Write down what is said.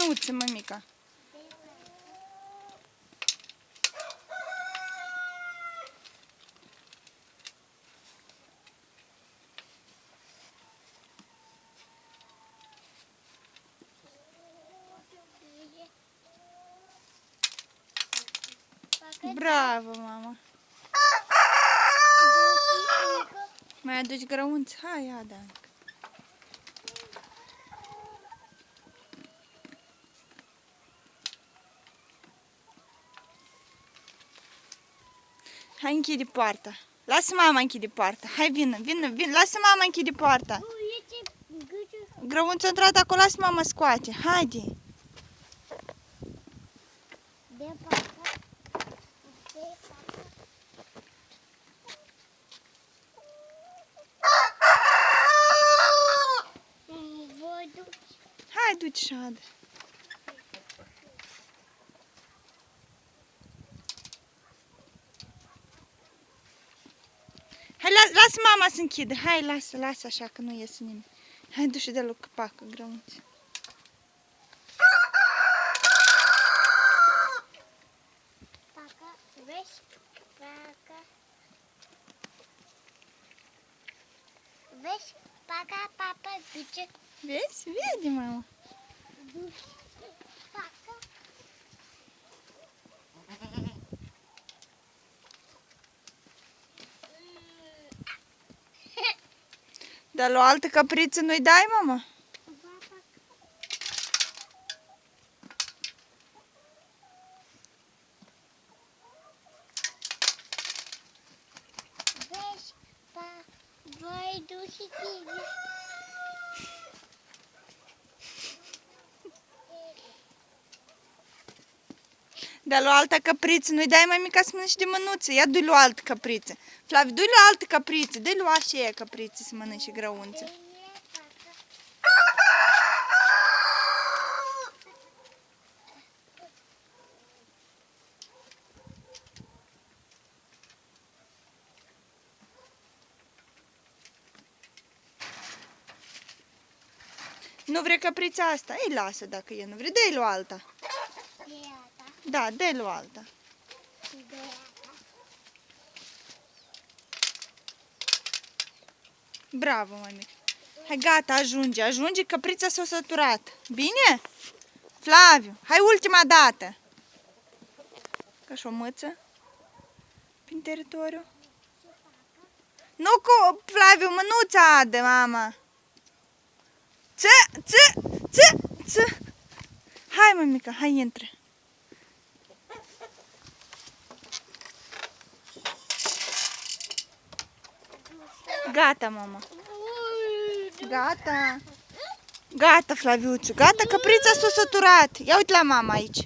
mânuțe, mămica. Bravo, mama. Mai aduci grăunți? Hai, ia, da. Hai, închide poarta. Lasă mama închide poarta. Hai, vină. Lasă mama închide poarta. Grăunțul a intrat acolo, lasă mama scoate. Haide. Hai, du-te, șadă. Hai, lasă mama să închide. Hai, lasă așa că nu iese nimeni. Hai, du-și de la capacă, grăunți. Vezi? Papa, duce. Vezi? Vede, mama. Dar la o altă capriță nu-i dai, mama? Vezi? Voi duce tine. Dar la o altă capriță nu-i dai, mămica, să mănânci de mânuță. Ia du-i la o altă capriță. Flavi, du-i la o altă capriță. Dă-i lua și ea capriță să mănânci grăunță. Nu vrei caprița asta? Ei, lasă dacă e nu vrei. Dă-i la alta. Da, dă-i la alta. Bravo, mămică. Hai, gata, ajunge, caprița s-a săturat. Bine? Flaviu, hai ultima dată. Ca și o mâță prin teritoriu. Nu cu Flaviu, mânuța adă, mama. Ță. Hai, mămica, hai, intră. Gata, mama. Gata. Gata, Flaviuțu. Gata, caprița s-a săturat. Ia uite la mama aici.